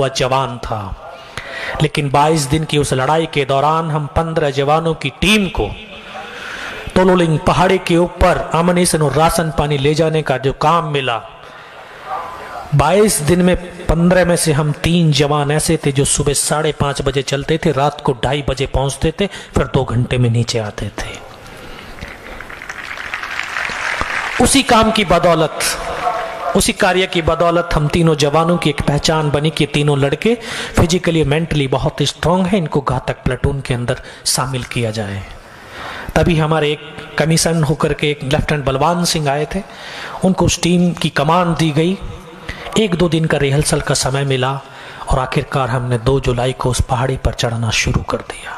हुआ जवान था। लेकिन 22 दिन की उस लड़ाई के दौरान हम 15 जवानों की टीम को तोलोलिंग पहाड़ी के ऊपर अमनिशन और राशन पानी ले जाने का जो काम मिला, 22 दिन में 15 में से हम 3 जवान ऐसे थे जो सुबह 5:30 बजे चलते थे, रात को 2:30 बजे पहुंचते थे, फिर 2 घंटे में नीचे आते थे। उसी काम की बदौलत, उसी कार्य की बदौलत हम तीनों जवानों की एक पहचान बनी कि तीनों लड़के फिजिकली मेंटली बहुत स्ट्रांग हैं, इनको घातक प्लेटून के अंदर शामिल किया जाए। तभी हमारे एक कमीशन होकर के एक लेफ्टिनेंट बलवान सिंह आए थे, उनको उस टीम की कमान दी गई। 1-2 दिन का रिहर्सल का समय मिला और आखिरकार हमने 2 जुलाई को उस पहाड़ी पर चढ़ना शुरू कर दिया।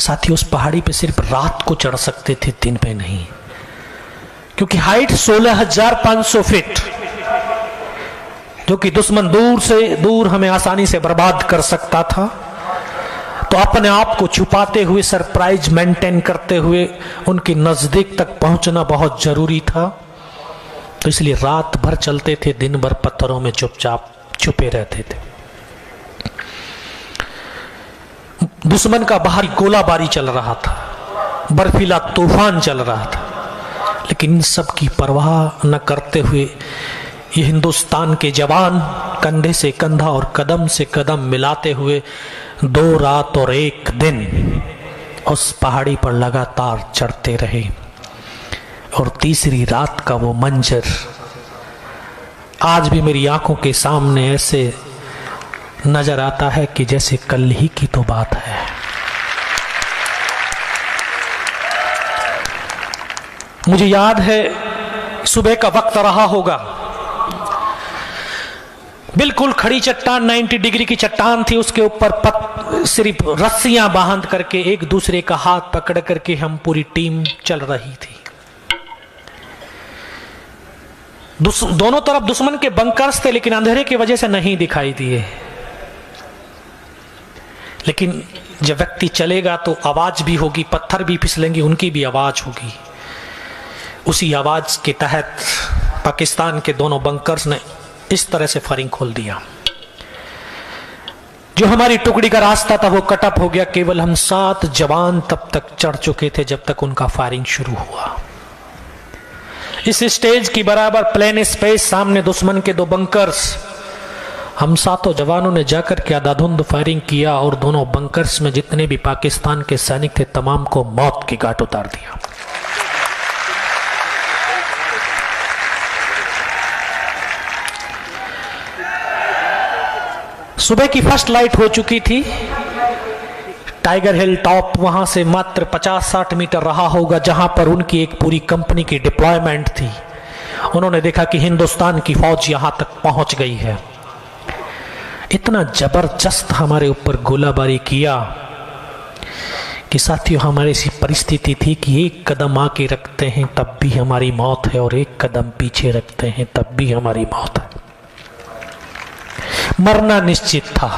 साथियों, उस पहाड़ी पे सिर्फ रात को चढ़ सकते थे, दिन पे नहीं, क्योंकि हाइट 16,500 फीट, जो कि दुश्मन दूर से दूर हमें आसानी से बर्बाद कर सकता था। तो अपने आप को छुपाते हुए, सरप्राइज मेंटेन करते हुए उनकी नजदीक तक पहुंचना बहुत जरूरी था। तो इसलिए रात भर चलते थे, दिन भर पत्थरों में चुपचाप छुपे रहते थे। दुश्मन का बाहर गोलाबारी चल रहा था, बर्फीला तूफान चल रहा था, लेकिन इन सब की परवाह न करते हुए ये हिंदुस्तान के जवान कंधे से कंधा और कदम से कदम मिलाते हुए 2 रात और 1 दिन उस पहाड़ी पर लगातार चढ़ते रहे। और तीसरी रात का वो मंजर आज भी मेरी आंखों के सामने ऐसे नजर आता है कि जैसे कल ही की तो बात है। मुझे याद है सुबह का वक्त रहा होगा, बिल्कुल खड़ी चट्टान, 90 डिग्री की चट्टान थी, उसके ऊपर सिर्फ रस्सियां बांध करके एक दूसरे का हाथ पकड़ करके हम पूरी टीम चल रही थी। दोनों तरफ दुश्मन के बंकर्स थे, लेकिन अंधेरे की वजह से नहीं दिखाई दिए। लेकिन जब व्यक्ति चलेगा तो आवाज भी होगी, पत्थर भी फिसलेंगे, उनकी भी आवाज होगी। उसी आवाज के तहत पाकिस्तान के दोनों बंकर्स ने इस तरह से फायरिंग खोल दिया। जो हमारी टुकड़ी का रास्ता था वो कट ऑफ हो गया। केवल हम 7 जवान तब तक चढ़ चुके थे जब तक उनका फायरिंग शुरू हुआ। इस स्टेज की बराबर प्लेन स्पेस, सामने दुश्मन के 2 बंकर्स, हम 7 जवानों ने जाकर के आधाधुंध फायरिंग किया और दोनों बंकर्स में जितने भी पाकिस्तान के सैनिक थे तमाम को मौत की घाट उतार दिया। सुबह की फर्स्ट लाइट हो चुकी थी। टाइगर हिल टॉप वहां से मात्र 50-60 मीटर रहा होगा, जहां पर उनकी एक पूरी कंपनी की डिप्लॉयमेंट थी। उन्होंने देखा कि हिंदुस्तान की फौज यहां तक पहुंच गई है। इतना जबरदस्त हमारे ऊपर गोलाबारी किया कि साथियों, हमारी ऐसी परिस्थिति थी कि एक कदम आगे रखते हैं तब भी हमारी मौत है और एक कदम पीछे रखते हैं तब भी हमारी मौत है। मरना निश्चित था,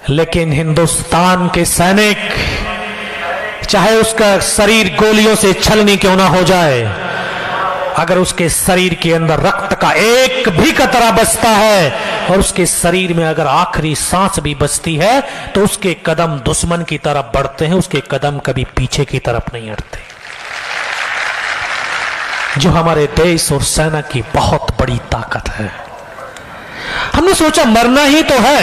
लेकिन हिंदुस्तान के सैनिक, चाहे उसका शरीर गोलियों से छलनी क्यों ना हो जाए, अगर उसके शरीर के अंदर रक्त का एक भी कतरा बचता है और उसके शरीर में अगर आखिरी सांस भी बचती है तो उसके कदम दुश्मन की तरफ बढ़ते हैं, उसके कदम कभी पीछे की तरफ नहीं हटते। जो हमारे देश और सेना की बहुत बड़ी ताकत है। हमने सोचा मरना ही तो है,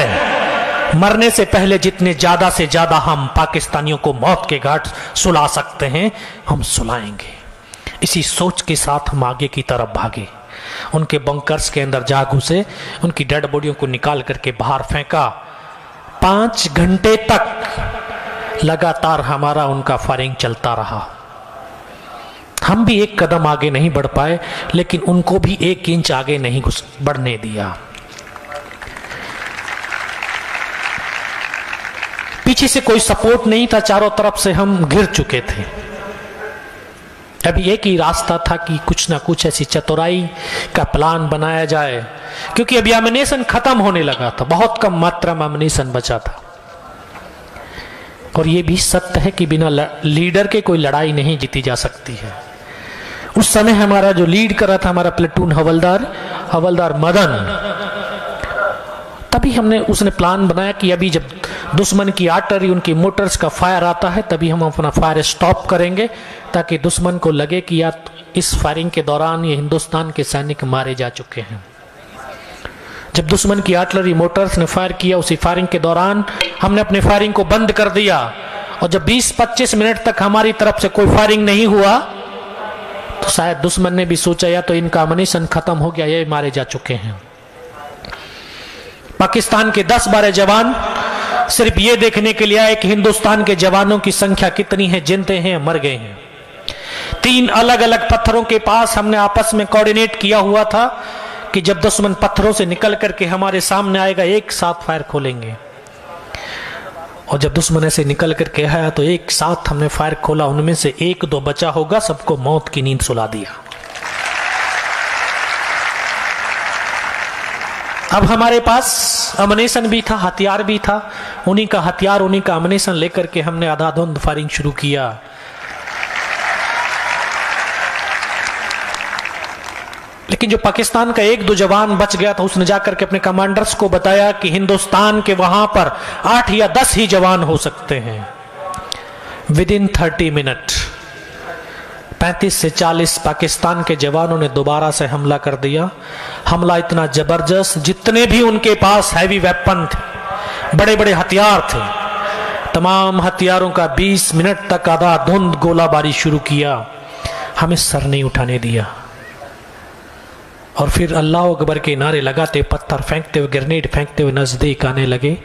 मरने से पहले जितने ज्यादा से ज्यादा हम पाकिस्तानियों को मौत के घाट सुला सकते हैं हम सुलाएंगे। इसी सोच के साथ हम आगे की तरफ भागे। उनके बंकर्स के अंदर जा घुसे, उनकी डेड बॉडियों को निकाल करके बाहर फेंका। 5 घंटे तक लगातार हमारा उनका फायरिंग चलता रहा। हम भी एक कदम आगे नहीं बढ़ पाए, लेकिन उनको भी 1 इंच आगे नहीं बढ़ने दिया। पीछे से कोई सपोर्ट नहीं था, चारों तरफ से हम घिर चुके थे। अभी एक ही रास्ता था कि कुछ ना कुछ ऐसी चतुराई का प्लान बनाया जाए, क्योंकि अभी एमिनेशन खत्म होने लगा था, बहुत कम मात्रा में एमिनेशन बचा था। और यह भी सत्य है कि बिना लीडर के कोई लड़ाई नहीं जीती जा सकती है। उस समय हमारा जो लीड कर रहा था हमारा प्लेटून हवलदार मदन, तभी उसने प्लान बनाया कि अभी जब दुश्मन की आर्टरी, उनकी मोटर्स का फायर आता है तभी हम अपना फायर स्टॉप करेंगे, ताकि दुश्मन को लगे कि या इस फायरिंग के दौरान ये हिंदुस्तान के सैनिक मारे जा चुके हैं। जब दुश्मन की आर्टलरी मोटर्स ने फायर किया, उसी फायरिंग के दौरान हमने अपनी फायरिंग को बंद कर दिया, और जब 20-25 मिनट तक हमारी तरफ से कोई फायरिंग नहीं हुआ तो शायद दुश्मन ने भी सोचा या तो इनका अम्युनिशन खत्म हो गया, ये मारे जा चुके हैं। पाकिस्तान के 10-12 जवान सिर्फ ये देखने के लिए आए कि हिंदुस्तान के जवानों की संख्या कितनी है, जिंदे हैं मर गए हैं। 3 अलग अलग पत्थरों के पास हमने आपस में कोऑर्डिनेट किया हुआ था कि जब दुश्मन पत्थरों से निकल करके हमारे सामने आएगा एक साथ फायर खोलेंगे, और जब दुश्मन ऐसे निकल करके आया तो एक साथ हमने फायर खोला, उनमें से 1-2 बचा होगा, सबको मौत की नींद सुला दिया। अब हमारे पास अम्युनिशन भी था, हथियार भी था, उन्हीं का हथियार उन्हीं का अम्युनिशन लेकर के हमने आधाधुंध फायरिंग शुरू किया। लेकिन जो पाकिस्तान का 1-2 जवान बच गया था, उसने जाकर के अपने कमांडर्स को बताया कि हिंदुस्तान के वहां पर 8 या 10 ही जवान हो सकते हैं। विदिन 30 मिनट 35 से 40 पाकिस्तान के जवानों ने दोबारा से हमला कर दिया। हमला इतना जबरदस्त, जितने भी उनके पास हैवी वेपन थे, बड़े बड़े हथियार थे, तमाम हथियारों का 20 मिनट तक आधाधुंध गोलाबारी शुरू किया। हमें सर नहीं उठाने दिया, और फिर अल्लाह अकबर के नारे लगाते, पत्थर फेंकते हुए, ग्रेनेड फेंकते हुए नजदीक आने लगे।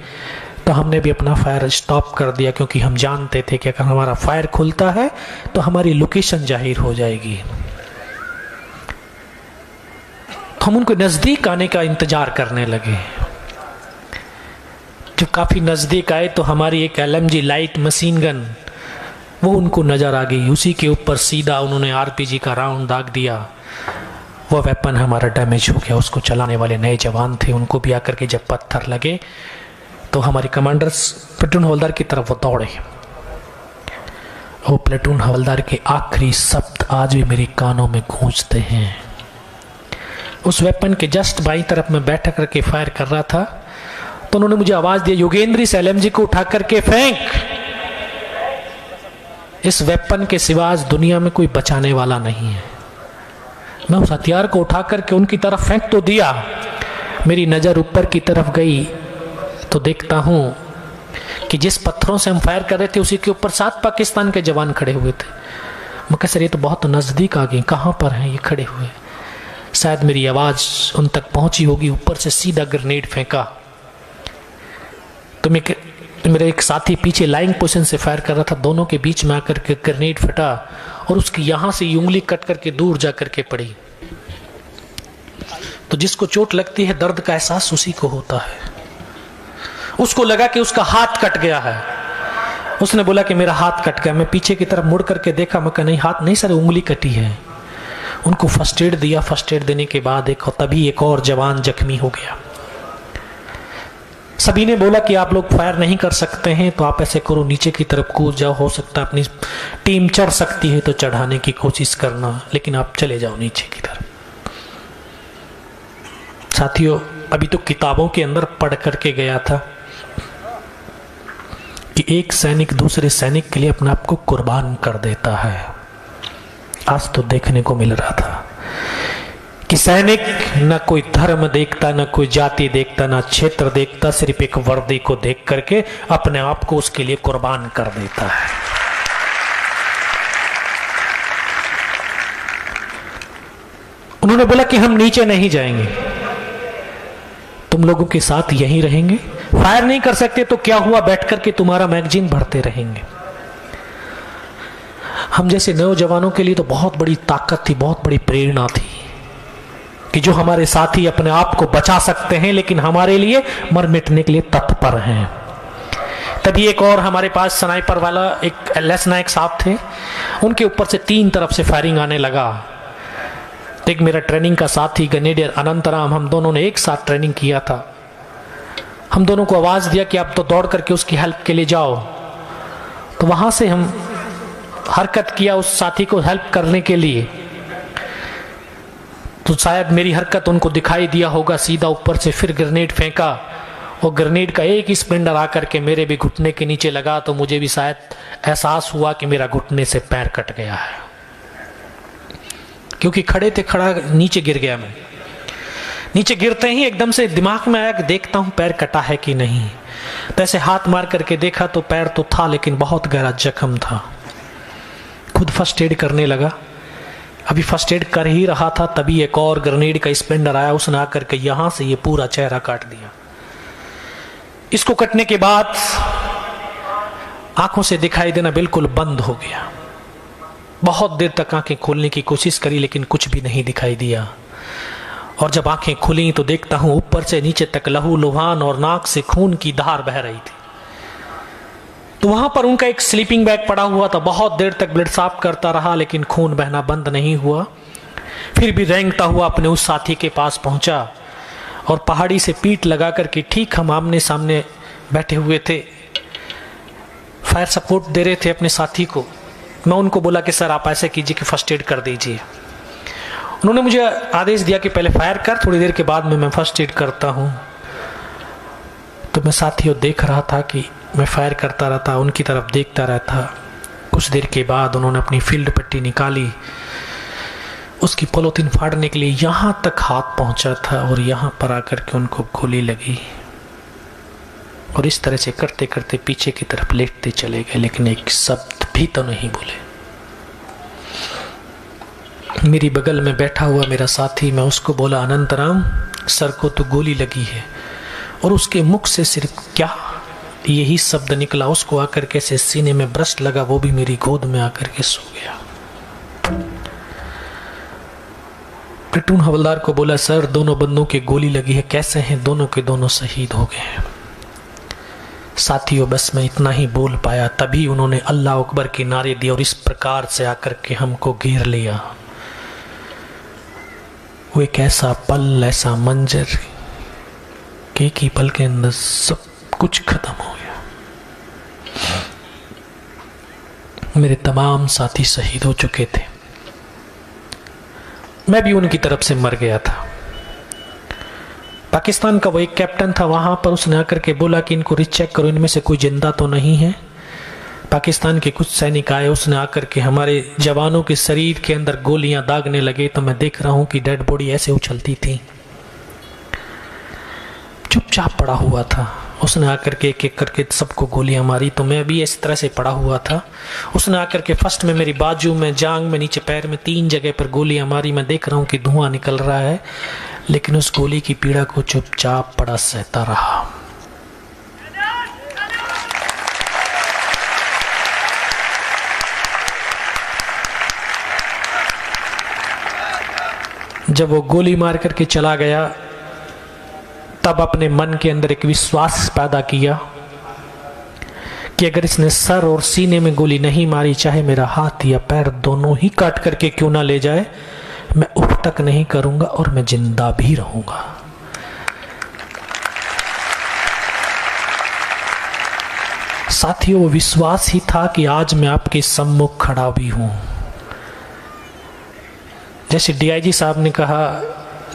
तो हमने भी अपना फायर स्टॉप कर दिया, क्योंकि हम जानते थे कि अगर हमारा फायर खुलता है तो हमारी लोकेशन जाहिर हो जाएगी। हम उनको नजदीक आने का इंतजार करने लगे। जब काफी नजदीक आए तो हमारी एक LMG लाइट मशीन गन वो उनको नजर आ गई, उसी के ऊपर सीधा उन्होंने RPG का राउंड दाग दिया। वो वेपन हमारा डैमेज हो गया। उसको चलाने वाले नए जवान थे, उनको भी आकर के जब पत्थर लगे तो हमारे कमांडर्स प्लेटून हवलदार की तरफ वो दौड़े। वो प्लेटून हवलदार के आखिरी शब्द आज भी मेरे कानों में गूंजते हैं। उस वेपन के जस्ट बाईं तरफ में बैठ करके फायर कर रहा था तो उन्होंने मुझे आवाज दी, योगेंद्र इस LMG को उठा करके फेंक। इस वेपन के सिवा आज दुनिया में कोई बचाने वाला नहीं है। मैं उस हथियार को उठा करके उनकी तरफ फेंक तो दिया, मेरी नजर ऊपर की तरफ गई तो देखता हूं कि जिस पत्थरों से हम फायर कर रहे थे उसी के ऊपर 7 पाकिस्तान के जवान खड़े हुए थे। मैं कह सर ये तो बहुत नजदीक आ गए, कहां पर हैं ये खड़े हुए? शायद मेरी आवाज उन तक पहुंची होगी, ऊपर से सीधा ग्रेनेड फेंका। तो मेरे एक साथी पीछे लाइंग पोजीशन से फायर कर रहा था, दोनों के बीच में आकर के ग्रेनेड फटा और उसकी यहां से उंगली कट करके दूर जाकर के पड़ी। तो जिसको चोट लगती है दर्द का एहसास उसी को होता है। उसको लगा कि उसका हाथ कट गया है। उसने बोला कि मेरा हाथ कट गया। मैं पीछे की तरफ मुड़ करके देखा, मैं कहा नहीं हाथ नहीं सर, उंगली कटी है। उनको फर्स्ट एड दिया। फर्स्ट एड देने के बाद तभी एक और जवान जख्मी हो गया। सभी ने बोला कि आप लोग फायर नहीं कर सकते हैं तो आप ऐसे करो, नीचे की तरफ कूद जाओ, हो सकता है अपनी टीम चढ़ सकती है तो चढ़ाने की कोशिश करना, लेकिन आप चले जाओ नीचे की तरफ। साथियों, अभी तो किताबों के अंदर पढ़ करके गया था कि एक सैनिक दूसरे सैनिक के लिए अपने आप को कुर्बान कर देता है। आज तो देखने को मिल रहा था कि सैनिक न कोई धर्म देखता, न कोई जाति देखता, न क्षेत्र देखता, सिर्फ एक वर्दी को देख करके अपने आप को उसके लिए कुर्बान कर देता है। उन्होंने बोला कि हम नीचे नहीं जाएंगे, तुम लोगों के साथ यहीं रहेंगे। फायर नहीं कर सकते तो क्या हुआ, बैठ करके तुम्हारा मैगजीन भरते रहेंगे। हम जैसे नौजवानों के लिए तो बहुत बड़ी ताकत थी, बहुत बड़ी प्रेरणा थी कि जो हमारे साथी अपने आप को बचा सकते हैं लेकिन हमारे लिए मर मिटने के लिए तत्पर हैं। तभी एक और हमारे पास स्नाइपर वाला एक LS नायक साहब थे, उनके ऊपर से 3 तरफ से फायरिंग आने लगा। एक मेरा ट्रेनिंग का साथी ग्रेनेडियर अनंतराम, हम दोनों ने एक साथ ट्रेनिंग किया था। हम दोनों को आवाज दिया कि आप तो दौड़ करके उसकी हेल्प के लिए जाओ। तो वहां से हम हरकत किया उस साथी को हेल्प करने के लिए। तो शायद मेरी हरकत उनको दिखाई दिया होगा, सीधा ऊपर से फिर ग्रेनेड फेंका और ग्रेनेड का एक ही स्प्लेंडर आकर के मेरे भी घुटने के नीचे लगा, तो मुझे भी शायद एहसास हुआ कि मेरा घुटने से पैर कट गया है, क्योंकि खड़े थे, खड़ा नीचे गिर गया मैं। नीचे गिरते ही एकदम से दिमाग में आया कि देखता हूं पैर कटा है कि नहीं। तो ऐसे हाथ मार करके देखा तो पैर तो था, लेकिन बहुत गहरा जख्म था। खुद फर्स्ट एड करने लगा। अभी फर्स्ट एड कर ही रहा था, तभी एक और ग्रेनेड का स्प्लेंडर आया, उसने आकर के यहां से ये पूरा चेहरा काट दिया। इसको कटने के बाद आंखों से दिखाई देना बिल्कुल बंद हो गया। बहुत देर तक आंखें खोलने की कोशिश करी, लेकिन कुछ भी नहीं दिखाई दिया। और जब आंखें खुली तो देखता हूं ऊपर से नीचे तक लहू लुहान और नाक से खून की धार बह रही थी। तो वहां पर उनका एक स्लीपिंग बैग पड़ा हुआ था। बहुत देर तक ब्लड साफ करता रहा, लेकिन खून बहना बंद नहीं हुआ। फिर भी रेंगता हुआ अपने उस साथी के पास पहुंचा और पहाड़ी से पीठ लगा करके, ठीक हम आमने सामने बैठे हुए थे, फायर सपोर्ट दे रहे थे अपने साथी को। मैं उनको बोला कि सर आप ऐसे कीजिए कि फर्स्ट एड कर दीजिए। उन्होंने मुझे आदेश दिया कि पहले फायर कर, थोड़ी देर के बाद में मैं फर्स्ट एड करता हूं। तो मैं साथियों देख रहा था कि मैं फायर करता रहता, उनकी तरफ देखता रहता। कुछ देर के बाद उन्होंने अपनी फील्ड पट्टी निकाली, उसकी पॉलिथीन फाड़ने के लिए यहां तक हाथ पहुंचा था और यहां पर आकर के उनको गोली लगी। और इस तरह से करते करते पीछे की तरफ लेटते चले गए, लेकिन एक शब्द भी तो नहीं बोले। मेरी बगल में बैठा हुआ मेरा साथी, मैं उसको बोला अनंतराम सर को तो गोली लगी है, और उसके मुख से सिर्फ क्या यही शब्द निकला। उसको आकर के से सीने में ब्रश लगा, वो भी मेरी गोद में आकर के सो गया। प्लेटून हवलदार को बोला सर दोनों बंदों की गोली लगी है, कैसे हैं? दोनों के दोनों शहीद हो गए। साथियों बस मैं इतना ही बोल पाया, तभी उन्होंने अल्लाह अकबर के नारे दिए और इस प्रकार से आकर के हमको घेर लिया। वो एक ऐसा पल, ऐसा मंजर कि एक ही पल के अंदर सब कुछ खत्म हो गया। मेरे तमाम साथी शहीद हो चुके थे, मैं भी उनकी तरफ से मर गया था। पाकिस्तान का वो एक कैप्टन था, वहां पर उसने आकर के बोला कि इनको रिचेक करो, इनमें से कोई जिंदा तो नहीं है। पाकिस्तान के कुछ सैनिक आए, उसने आकर के हमारे जवानों के शरीर के अंदर गोलियां दागने लगे। तो मैं देख रहा हूं कि डेड बॉडी ऐसे उछलती थी। चुपचाप पड़ा हुआ था, उसने आकर के एक एक करके सबको गोलियां मारी। तो मैं भी इस तरह से पड़ा हुआ था। उसने आकर के फर्स्ट में मेरी बाजू में, जांग में, नीचे पैर में 3 जगह पर गोलियां मारी। मैं देख रहा हूं कि धुआं निकल रहा है, लेकिन उस गोली की पीड़ा को चुपचाप पड़ा सहता रहा। जब वो गोली मार करके चला गया, तब अपने मन के अंदर एक विश्वास पैदा किया कि अगर इसने सर और सीने में गोली नहीं मारी, चाहे मेरा हाथ या पैर दोनों ही काट करके क्यों ना ले जाए, मैं उफ तक नहीं करूंगा और मैं जिंदा भी रहूंगा। साथियों वो विश्वास ही था कि आज मैं आपके सम्मुख खड़ा भी हूं। जैसे डीआईजी साहब ने कहा,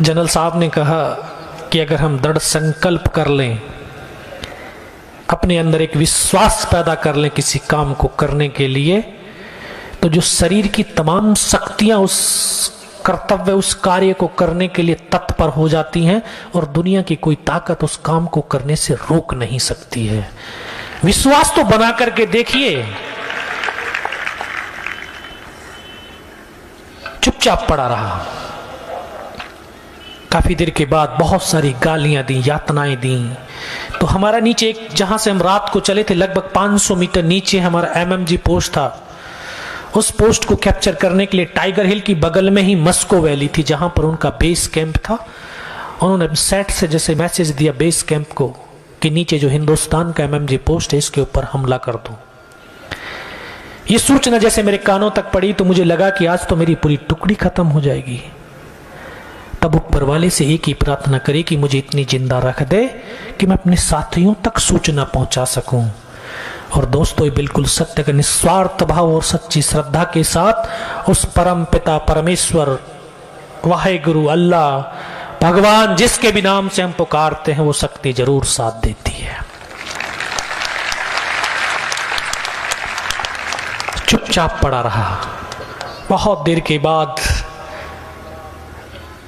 जनरल साहब ने कहा कि अगर हम दृढ़ संकल्प कर लें, अपने अंदर एक विश्वास पैदा कर लें किसी काम को करने के लिए, तो जो शरीर की तमाम शक्तियां उस कर्तव्य, उस कार्य को करने के लिए तत्पर हो जाती हैं और दुनिया की कोई ताकत उस काम को करने से रोक नहीं सकती है। विश्वास तो बना करके देखिए। चुपचाप पड़ा रहा। काफी देर के बाद बहुत सारी गालियां दी, यातनाएं दी। तो हमारा नीचे एक, जहां से हम रात को चले थे, लगभग 500 मीटर नीचे हमारा एमएमजी पोस्ट था। उस पोस्ट को कैप्चर करने के लिए टाइगर हिल की बगल में ही मस्को वैली थी, जहां पर उनका बेस कैंप था। उन्होंने सेट से जैसे मैसेज दिया बेस कैंप को कि नीचे जो हिंदुस्तान का एमएमजी पोस्ट है, इसके ऊपर हमला कर दो। ये सूचना जैसे मेरे कानों तक पड़ी तो मुझे लगा कि आज तो मेरी पूरी टुकड़ी खत्म हो जाएगी। तब ऊपर वाले से एक ही प्रार्थना करी कि मुझे इतनी जिंदा रख दे कि मैं अपने साथियों तक सूचना पहुंचा सकूं। और दोस्तों ये बिल्कुल सत्य का निस्वार्थ भाव और सच्ची श्रद्धा के साथ उस परम पिता परमेश्वर वाहेगुरु, अल्लाह, भगवान, जिसके भी नाम से हम पुकारते हैं वो शक्ति जरूर साथ देती है। चुपचाप पड़ा रहा। बहुत देर के बाद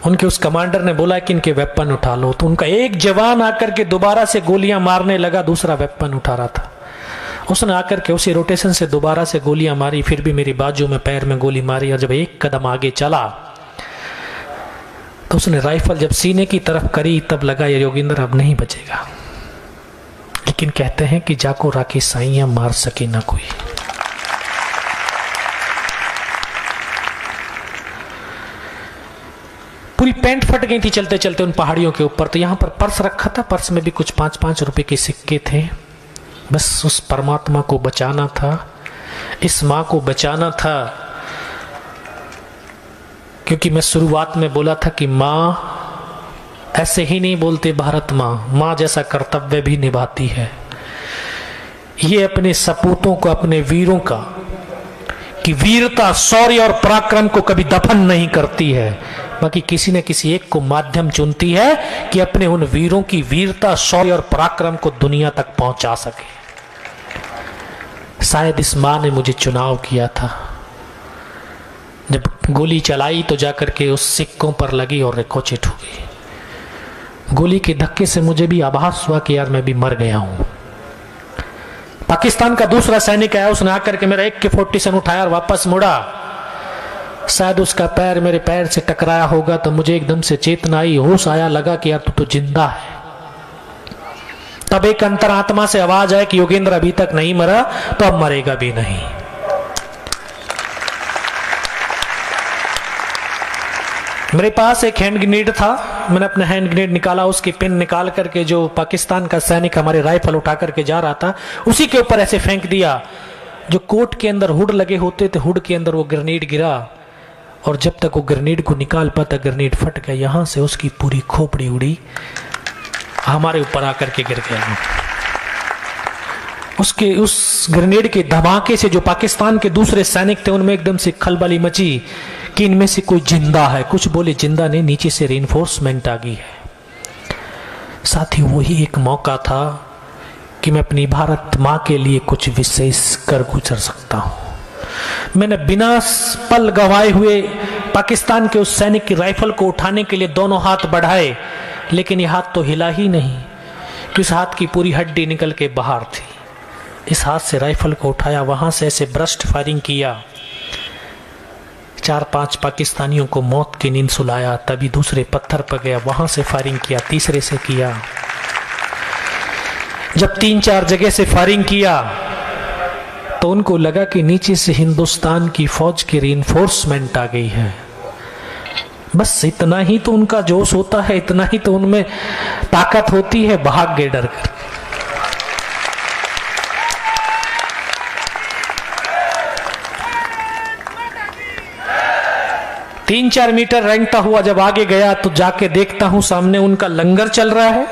उनके उस कमांडर ने बोला कि इनके वेपन उठा लो, तो उनका एक जवान आकर के दोबारा से गोलियां मारने लगा, दूसरा वेपन उठा रहा था। उसने आकर के उसी रोटेशन से दोबारा से गोलियां मारी, फिर भी मेरी बाजू में, पैर में गोली मारी, और जब एक कदम आगे चला तो उसने राइफल जब सीने की तरफ करी तब लगा ये योगेंद्र अब नहीं बचेगा। लेकिन कहते हैं कि जाको राखी साइयां मार सके ना कोई। पूरी पैंट फट गई थी चलते चलते उन पहाड़ियों के ऊपर। तो यहां पर पर्स रखा था, पर्स में भी कुछ 5-5 रुपए के सिक्के थे। बस उस परमात्मा को बचाना था, इस मां को बचाना था, क्योंकि मैं शुरुआत में बोला था कि मां ऐसे ही नहीं बोलते भारत मां, मां जैसा कर्तव्य भी निभाती है। ये अपने सपूतों को, अपने वीरों का, कि वीरता, शौर्य और पराक्रम को कभी दफन नहीं करती है, बाकी किसी न किसी एक को माध्यम चुनती है कि अपने उन वीरों की वीरता, शौर्य और पराक्रम को दुनिया तक पहुंचा सके। शायद इस मां ने मुझे चुनाव किया था। जब गोली चलाई तो जाकर के उस सिक्कों पर लगी और रिकॉचिट हो गई। गोली के धक्के से मुझे भी आभास हुआ कि यार मैं भी मर गया हूं। पाकिस्तान का दूसरा सैनिक आया, उसने आकर के मेरा AK-47 उठाया और वापस मुड़ा। शायद उसका पैर मेरे पैर से टकराया होगा, तो मुझे एकदम से चेतना आई, होश आया, लगा कि यार तू तो जिंदा है। तब एक अंतरात्मा से आवाज आया कि योगेंद्र अभी तक नहीं मरा तो अब मरेगा भी नहीं। मेरे पास एक हैंड ग्रेनेड था, मैंने अपना हैंड ग्रेनेड निकाला, उसकी पिन निकाल करके जो पाकिस्तान का सैनिक हमारे राइफल उठा करके जा रहा था उसी के ऊपर ऐसे फेंक दिया। जो कोट के अंदर हुड लगे होते थे, हुड के अंदर वो ग्रेनेड गिरा, और जब तक वो ग्रेनेड को निकाल पाता ग्रेनेड फट गया, यहां से उसकी पूरी खोपड़ी उड़ी, हमारे ऊपर आकर के गिर गया। उसके उस ग्रेनेड के धमाके से जो पाकिस्तान के दूसरे सैनिक थे उनमें एकदम से खलबली मची कि इनमें से कोई जिंदा है। कुछ बोले जिंदा नहीं, नीचे से रेनफोर्समेंट आ गई है। साथ ही वही एक मौका था कि मैं अपनी भारत मां के लिए कुछ विशेष कर गुजर सकता हूं। मैंने बिना पल गवाए हुए पाकिस्तान के उस सैनिक की राइफल को उठाने के लिए दोनों हाथ बढ़ाए, लेकिन ये हाथ तो हिला ही नहीं, कि उस हाथ की पूरी हड्डी निकल के बाहर थी। इस हाथ से राइफल को उठाया, वहां से ऐसे ब्रस्ट फायरिंग किया, 4-5 पाकिस्तानियों को मौत की नींद सुलाया। तभी दूसरे पत्थर पर गया, वहां से फायरिंग किया, तीसरे से किया। जब 3-4 जगह से फायरिंग किया तो उनको लगा कि नीचे से हिंदुस्तान की फौज की रीइंफोर्समेंट आ गई है। बस इतना ही तो उनका जोश होता है, इतना ही तो उनमें ताकत होती है, भाग गए डर कर। तीन 4 मीटर रेंगता हुआ जब आगे गया तो जाके देखता हूं सामने उनका लंगर चल रहा है,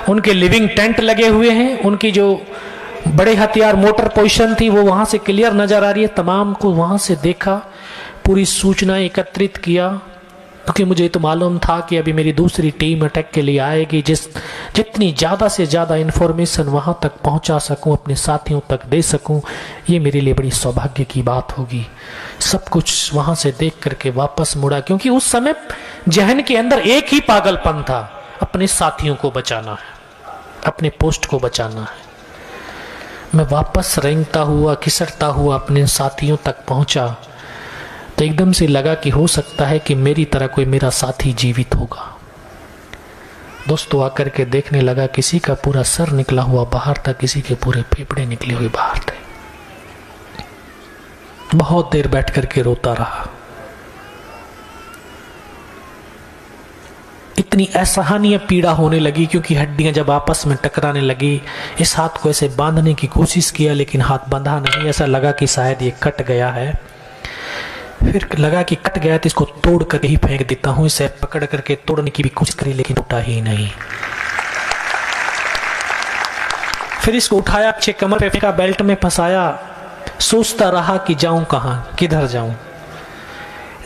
उनके लिविंग टेंट लगे हुए हैं, उनकी जो बड़े हथियार मोटर पोजीशन थी वो वहां से क्लियर नजर आ रही है। तमाम को वहां से देखा, पूरी सूचना एकत्रित किया, क्योंकि मुझे तो मालूम था कि अभी मेरी दूसरी टीम अटैक के लिए आएगी। जितनी ज्यादा से ज्यादा इंफॉर्मेशन वहां तक पहुंचा सकूं, अपने साथियों तक दे सकूं, ये मेरे लिए बड़ी सौभाग्य की बात होगी। सब कुछ वहां से देख करके वापस मुड़ा, क्योंकि उस समय जहन के अंदर एक ही पागलपन था, अपने साथियों को बचाना है, अपने पोस्ट को बचाना है। मैं वापस रेंगता हुआ, खिसकता हुआ अपने साथियों तक पहुंचा तो एकदम से लगा कि हो सकता है कि मेरी तरह कोई मेरा साथी जीवित होगा। दोस्तों आकर के देखने लगा, किसी का पूरा सर निकला हुआ बाहर था, किसी के पूरे फेफड़े निकले हुए बाहर थे। बहुत देर बैठ करके रोता रहा। इतनी असहनीय पीड़ा होने लगी, क्योंकि हड्डियां जब आपस में टकराने लगी। इस हाथ को ऐसे बांधने की कोशिश किया, लेकिन हाथ बंधा नहीं। ऐसा लगा कि शायद ये कट गया है। फिर लगा कि कट गया तो इसको तोड़ कर ही फेंक देता हूं। इसे पकड़ करके तोड़ने की भी कोशिश करी, लेकिन टूटा ही नहीं। फिर इसको उठाया, पीछे कमर पे फेंका, बेल्ट में फंसाया। सोचता रहा कि जाऊं कहां, किधर जाऊं।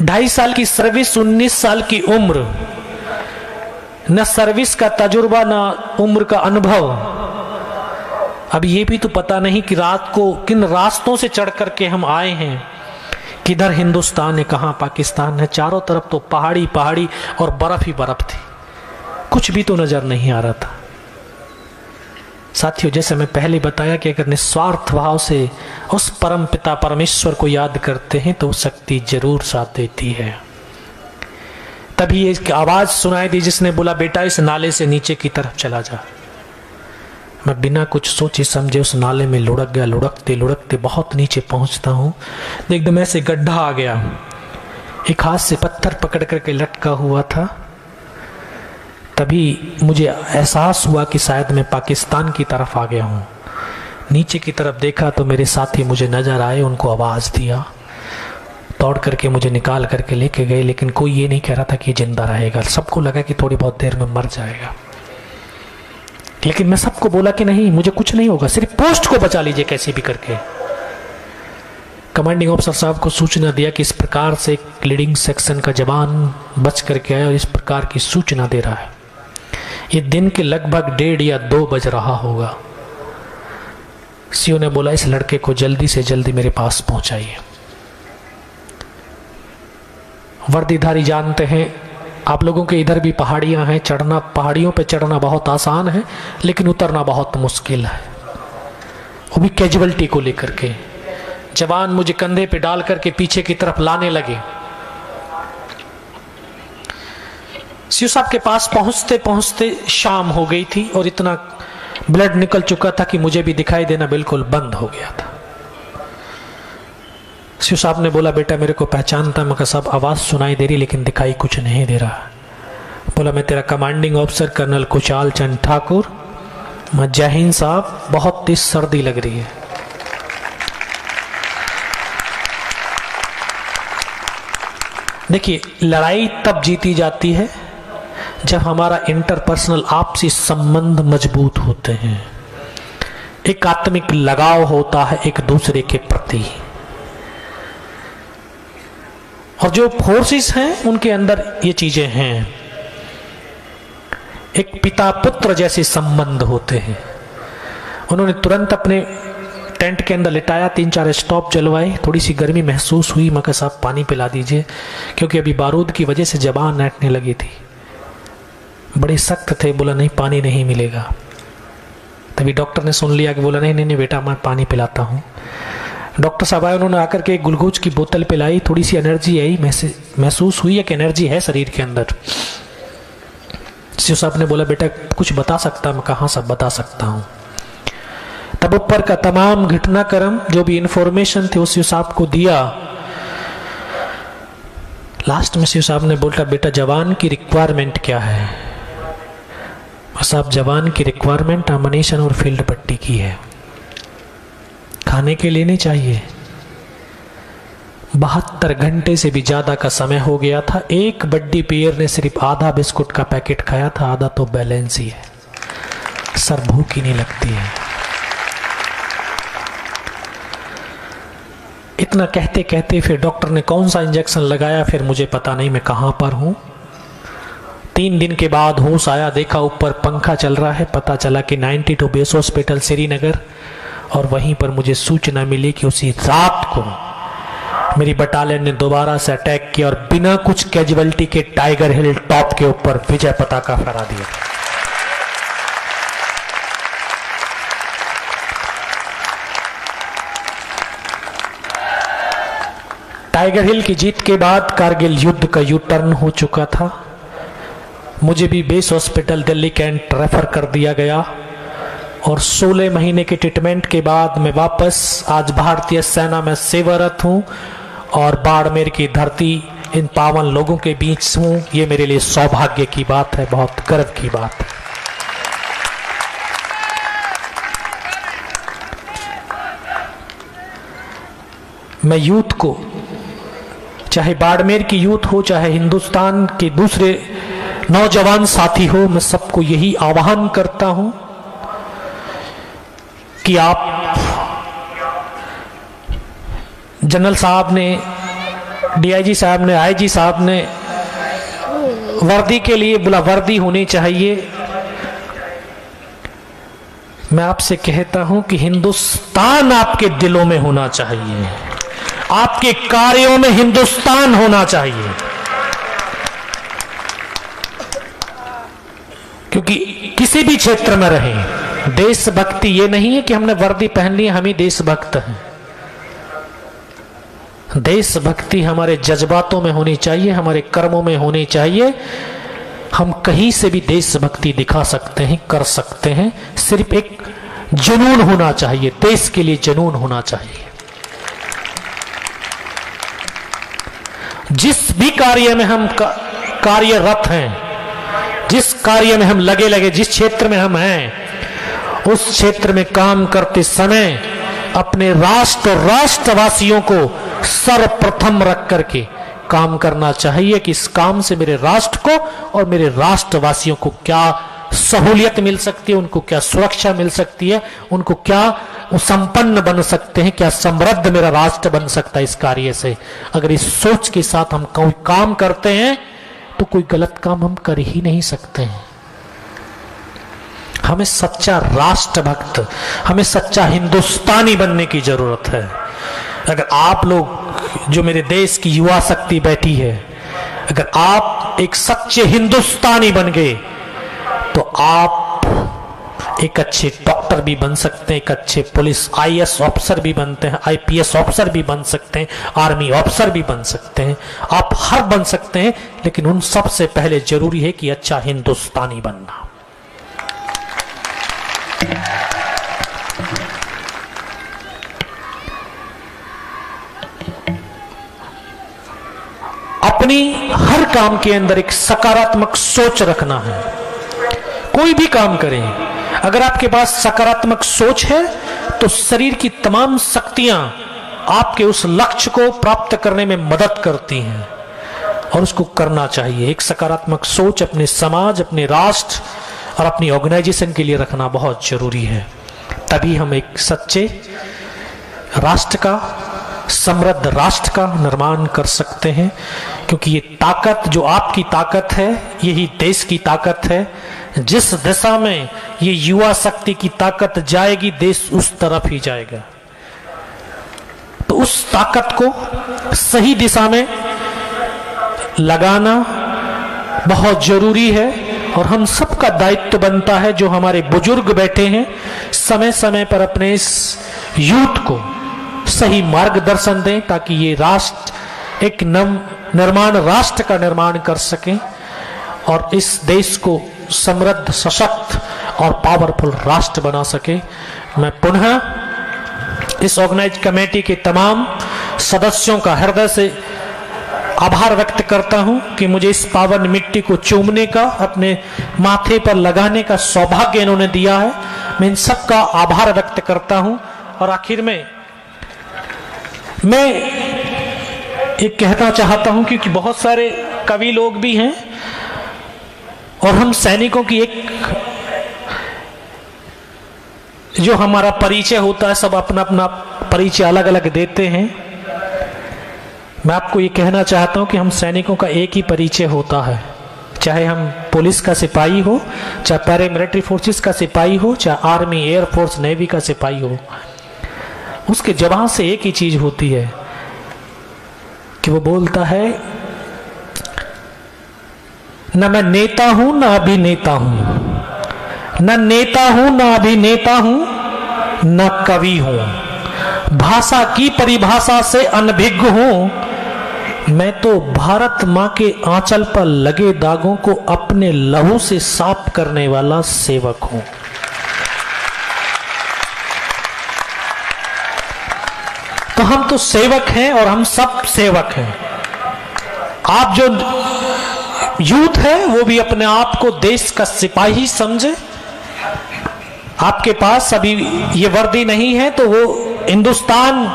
2.5 साल की सर्विस, 19 साल की उम्र, न सर्विस का तजुर्बा न उम्र का अनुभव। अब ये भी तो पता नहीं कि रात को किन रास्तों से चढ़ करके हम आए हैं, किधर हिंदुस्तान है, कहां पाकिस्तान है। चारों तरफ तो पहाड़ी पहाड़ी और बर्फ ही बर्फ थी, कुछ भी तो नजर नहीं आ रहा था। साथियों, जैसे मैं पहले बताया कि अगर निस्वार्थ भाव से उस परम पिता परमेश्वर को याद करते हैं तो शक्ति जरूर साथ देती है। तभी एक आवाज सुनाई दी जिसने बोला, बेटा इस नाले से नीचे की तरफ चला जा। मैं बिना कुछ सोचे समझे उस नाले में लुढ़क गया। लुढ़कते लुढ़कते बहुत नीचे पहुंचता हूं तो एकदम ऐसे गड्ढा आ गया। एक हाथ से पत्थर पकड़ करके लटका हुआ था। तभी मुझे एहसास हुआ कि शायद मैं पाकिस्तान की तरफ आ गया हूं। नीचे की तरफ देखा तो मेरे साथी मुझे नजर आए, उनको आवाज दिया, दौड़ करके मुझे निकाल करके लेके गए। लेकिन कोई ये नहीं कह रहा था कि जिंदा रहेगा, सबको लगा कि थोड़ी बहुत देर में मर जाएगा। लेकिन मैं सबको बोला कि नहीं, मुझे कुछ नहीं होगा, सिर्फ पोस्ट को बचा लीजिए कैसे भी करके। कमांडिंग ऑफिसर साहब को सूचना दिया कि इस प्रकार से एक लीडिंग सेक्शन का जवान बच करके आया और इस प्रकार की सूचना दे रहा है। ये दिन के लगभग 1:30 या 2 बज रहा होगा। सीओ ने बोला, इस लड़के को जल्दी से जल्दी मेरे पास पहुंचाइए। वर्दीधारी जानते हैं, आप लोगों के इधर भी पहाड़ियां हैं, चढ़ना, पहाड़ियों पे चढ़ना बहुत आसान है लेकिन उतरना बहुत मुश्किल है, वो भी कैजुअलिटी को लेकर के। जवान मुझे कंधे पे डाल करके पीछे की तरफ लाने लगे। सीओ साहब के पास पहुंचते पहुंचते शाम हो गई थी और इतना ब्लड निकल चुका था कि मुझे भी दिखाई देना बिल्कुल बंद हो गया था। सीओ साहब ने बोला, बेटा मेरे को पहचानता? मैं कहा, साहब आवाज सुनाई दे रही लेकिन दिखाई कुछ नहीं दे रहा। बोला, मैं तेरा commanding officer colonel Kushal Chand Thakur. मैं, जय हिंद साहब, बहुत तेज सर्दी लग रही है। देखिए, लड़ाई तब जीती जाती है जब हमारा इंटरपर्सनल आपसी संबंध मजबूत होते हैं, एक आत्मिक लगाव होता है एक दूसरे के प्रति, और जो फोर्सेस हैं उनके अंदर ये चीजें हैं। एक पिता पुत्र जैसे संबंध होते हैं। उन्होंने तुरंत अपने टेंट के अंदर लिटाया, 3-4 स्टॉप जलवाए। थोड़ी सी गर्मी महसूस हुई, मैं कहा, साहब पानी पिला दीजिए, क्योंकि अभी बारूद की वजह से जबान नाटने लगी थी, बड़े सख्त थे। बोला, नहीं पानी नहीं मिलेगा। तभी डॉक्टर ने सुन लिया कि बोला, नहीं नहीं नहीं बेटा, मैं पानी पिलाता हूँ। डॉक्टर साहब आए, उन्होंने आकर के एक ग्लूकोज की बोतल पिलाई। थोड़ी सी एनर्जी आई, महसूस हुई है कि एनर्जी है शरीर के अंदर। सीओ साहब ने बोला, बेटा कुछ बता सकता? मैं कहा, सब बता सकता हूँ। तब ऊपर का तमाम घटनाक्रम जो भी इंफॉर्मेशन थे उस सीओ साहब को दिया। लास्ट में सीओ साहब ने बोला, बेटा जवान की रिक्वायरमेंट क्या है? साहब, जवान की रिक्वायरमेंट अमनीशन और फील्ड पट्टी की है, खाने के लिए नहीं चाहिए। 72 घंटे से भी ज्यादा का समय हो गया था। एक बड्डी पेयर ने सिर्फ आधा बिस्कुट का पैकेट खाया था, आधा तो बैलेंस ही है। सर भूख ही नहीं लगती है। इतना कहते कहते फिर डॉक्टर ने कौन सा इंजेक्शन लगाया, फिर मुझे पता नहीं मैं कहां पर हूं। 3 दिन के बाद होश आया, देखा ऊपर पंखा चल रहा है। पता चला कि 92 बेस हॉस्पिटल श्रीनगर, और वहीं पर मुझे सूचना मिली कि उसी रात को मेरी बटालियन ने दोबारा से अटैक किया और बिना कुछ कैजुअलिटी के टाइगर हिल टॉप के ऊपर विजय पताका फहरा दिया। टाइगर हिल की जीत के बाद कारगिल युद्ध का यू टर्न हो चुका था। मुझे भी base hospital Delhi cantt refer कर दिया गया और 16 महीने के ट्रीटमेंट के बाद मैं वापस आज भारतीय सेना में सेवारत हूं और बाड़मेर की धरती इन पावन लोगों के बीच हूं। ये मेरे लिए सौभाग्य की बात है, बहुत गर्व की बात है। मैं यूथ को, चाहे बाड़मेर की यूथ हो, चाहे हिंदुस्तान के दूसरे नौजवान साथी हो, मैं सबको यही आह्वान करता हूं कि आप, जनरल साहब ने डीआईजी साहब ने, आईजी साहब ने वर्दी के लिए बोला वर्दी होनी चाहिए। मैं आपसे कहता हूं कि हिंदुस्तान आपके दिलों में होना चाहिए, आपके कार्यों में हिंदुस्तान होना चाहिए। क्योंकि किसी भी क्षेत्र में रहें, देशभक्ति ये नहीं है कि हमने वर्दी पहन ली हम ही देशभक्त हैं। देशभक्ति हमारे जज्बातों में होनी चाहिए, हमारे कर्मों में होनी चाहिए। हम कहीं से भी देशभक्ति दिखा सकते हैं, कर सकते हैं। सिर्फ एक जुनून होना चाहिए, देश के लिए जुनून होना चाहिए। जिस भी कार्य में हम कार्यरत हैं, जिस कार्य में हम लगे, जिस क्षेत्र में हम हैं, उस क्षेत्र में काम करते समय अपने राष्ट्र और राष्ट्रवासियों को सर्वप्रथम रख करके काम करना चाहिए कि इस काम से मेरे राष्ट्र को और मेरे राष्ट्रवासियों को क्या सहूलियत मिल सकती है, उनको क्या सुरक्षा मिल सकती है, उनको क्या संपन्न बन सकते हैं, क्या समृद्ध मेरा राष्ट्र बन सकता है इस कार्य से। अगर इस सोच के साथ हम कोई काम करते हैं तो कोई गलत काम हम कर ही नहीं सकते हैं। हमें सच्चा राष्ट्रभक्त, हमें सच्चा हिंदुस्तानी बनने की जरूरत है। अगर आप लोग जो मेरे देश की युवा शक्ति बैठी है, अगर आप एक सच्चे हिंदुस्तानी बन गए तो आप एक अच्छे डॉक्टर भी बन सकते हैं, एक अच्छे पुलिस आईएएस ऑफिसर भी बनते हैं, आईपीएस ऑफिसर भी बन सकते हैं, आर्मी ऑफिसर भी बन सकते हैं, आप हर बन सकते हैं। लेकिन उन सब से पहले जरूरी है कि अच्छा हिंदुस्तानी बनना। अपनी हर काम के अंदर एक सकारात्मक सोच रखना है। कोई भी काम करें, अगर आपके पास सकारात्मक सोच है तो शरीर की तमाम शक्तियां आपके उस लक्ष्य को प्राप्त करने में मदद करती हैं और उसको करना चाहिए। एक सकारात्मक सोच अपने समाज, अपने राष्ट्र और अपनी ऑर्गेनाइजेशन के लिए रखना बहुत जरूरी है। तभी हम एक सच्चे राष्ट्र का, समृद्ध राष्ट्र का निर्माण कर सकते हैं। क्योंकि ये ताकत जो आपकी ताकत है, यही देश की ताकत है। जिस दिशा में ये युवा शक्ति की ताकत जाएगी, देश उस तरफ ही जाएगा। तो उस ताकत को सही दिशा में लगाना बहुत जरूरी है और हम सबका दायित्व बनता है, जो हमारे बुजुर्ग बैठे हैं, समय समय पर अपने इस यूथ को सही मार्गदर्शन दें ताकि ये राष्ट्र एक निर्माण राष्ट्र का निर्माण कर सकें और इस देश को समृद्ध, सशक्त और पावरफुल राष्ट्र बना सके। मैं पुनः इस ऑर्गेनाइज कमेटी के तमाम सदस्यों का हृदय से आभार व्यक्त करता हूं कि मुझे इस पावन मिट्टी को चूमने का, अपने माथे पर लगाने का सौभाग्य इन्होंने दिया है। मैं इन सबका आभार व्यक्त करता हूं। और आखिर में मैं एक कहना चाहता हूं, क्योंकि बहुत सारे कवि लोग भी हैं और हम सैनिकों की एक जो हमारा परिचय होता है, सब अपना अपना परिचय अलग अलग देते हैं। मैं आपको ये कहना चाहता हूं कि हम सैनिकों का एक ही परिचय होता है, चाहे हम पुलिस का सिपाही हो, चाहे पैरामिलिट्री फोर्सेस का सिपाही हो, चाहे आर्मी, एयरफोर्स, नेवी का सिपाही हो। उसके जवान से एक ही चीज होती है कि वो बोलता है, न मैं नेता हूं न अभिनेता हूं, न नेता हूं न अभिनेता हूं, न कवि हूं, भाषा की परिभाषा से अनभिज्ञ हूं, मैं तो भारत मां के आंचल पर लगे दागों को अपने लहू से साफ करने वाला सेवक हूं। तो हम तो सेवक हैं और हम सब सेवक हैं। आप जो यूथ है वो भी अपने आप को देश का सिपाही समझे। आपके पास अभी ये वर्दी नहीं है तो वो हिंदुस्तान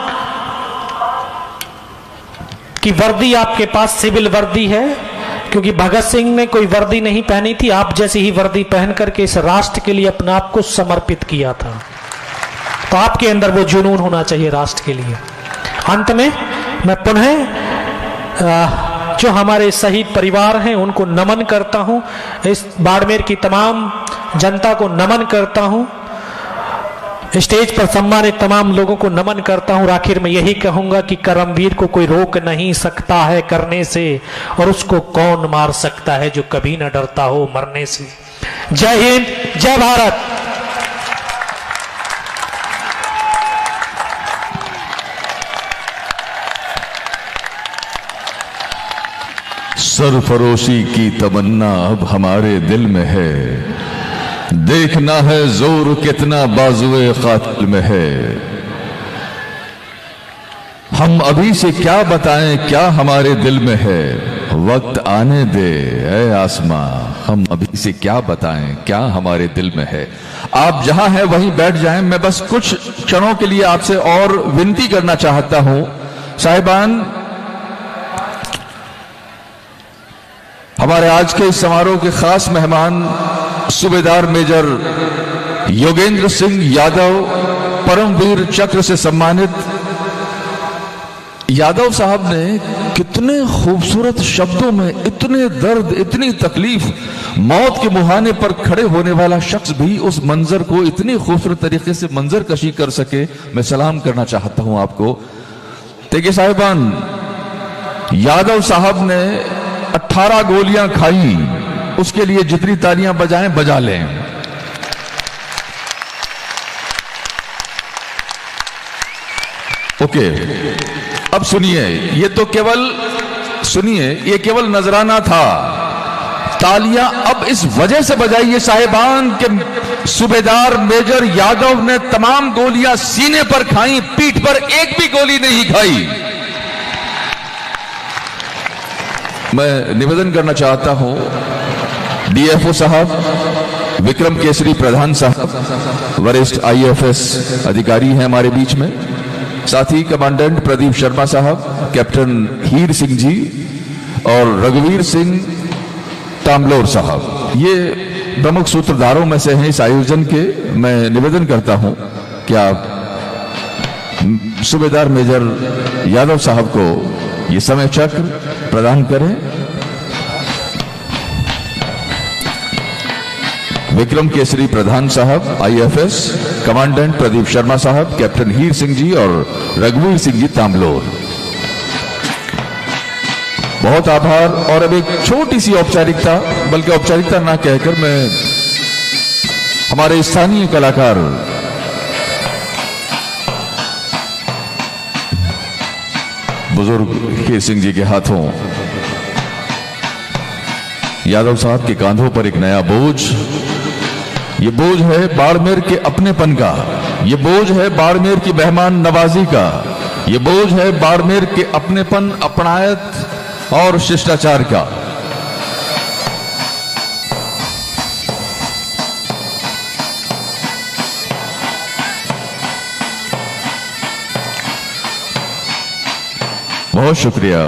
की वर्दी आपके पास सिविल वर्दी है, क्योंकि भगत सिंह ने कोई वर्दी नहीं पहनी थी, आप जैसी ही वर्दी पहन करके इस राष्ट्र के लिए अपने आप को समर्पित किया था। तो आपके अंदर वो जुनून होना चाहिए राष्ट्र के लिए। अंत में मैं पुनः जो हमारे शहीद परिवार हैं उनको नमन करता हूं। इस बाड़मेर की तमाम जनता को नमन करता हूं। स्टेज पर सम्मानित तमाम लोगों को नमन करता हूं और आखिर में यही कहूंगा कि करमवीर को कोई रोक नहीं सकता है करने से, और उसको कौन मार सकता है जो कभी न डरता हो मरने से। जय हिंद, जय भारत। सरफरोशी की तमन्ना अब हमारे दिल में है, देखना है जोर कितना बाजुए कातिल में है। हम अभी से क्या बताएं क्या हमारे दिल में है, वक्त आने दे ऐ आसमां, हम अभी से क्या बताएं क्या हमारे दिल में है। आप जहां हैं वहीं बैठ जाएं। मैं बस कुछ क्षणों के लिए आपसे और विनती करना चाहता हूं। साहिबान, हमारे आज के इस समारोह के खास मेहमान सूबेदार मेजर योगेंद्र सिंह यादव, परमवीर चक्र से सम्मानित। यादव साहब ने कितने खूबसूरत शब्दों में इतने दर्द, इतनी तकलीफ, मौत के मुहाने पर खड़े होने वाला शख्स भी उस मंजर को इतनी खूबसूरत तरीके से मंजर कशी कर सके, मैं सलाम करना चाहता हूं आपको। देखिए साहिबान, यादव साहब ने 18 गोलियां खाई, उसके लिए जितनी तालियां बजाएं बजा लें। ओके, अब सुनिए, ये तो केवल सुनिए, ये केवल नजराना था। तालियां अब इस वजह से बजाइए साहिबान के सूबेदार मेजर यादव ने तमाम गोलियां सीने पर खाई, पीठ पर एक भी गोली नहीं खाई। मैं निवेदन करना चाहता हूं, डीएफओ साहब, विक्रम केसरी प्रधान साहब, वरिष्ठ आईएफएस अधिकारी हैं हमारे बीच में, साथ ही कमांडेंट प्रदीप शर्मा साहब, कैप्टन हीर सिंह जी और रघुवीर सिंह तामलोर साहब, ये प्रमुख सूत्रधारों में से हैं इस आयोजन के। मैं निवेदन करता हूं कि आप सूबेदार मेजर यादव साहब को ये समय चक्र प्रदान करें। विक्रम केसरी प्रधान साहब आईएफएस, कमांडेंट प्रदीप शर्मा साहब, कैप्टन हीर सिंह जी और रघुवीर सिंह जी तामलोर, बहुत आभार। और अब एक छोटी सी औपचारिकता, बल्कि औपचारिकता ना कहकर मैं हमारे स्थानीय कलाकार बुजुर्ग हीर सिंह जी के हाथों यादव साहब के कांधों पर एक नया बोझ, ये बोझ है बाड़मेर के अपनेपन का, ये बोझ है बाड़मेर की मेहमान नवाजी का, ये बोझ है बाड़मेर के अपनेपन, अपनायत और शिष्टाचार का। बहुत शुक्रिया।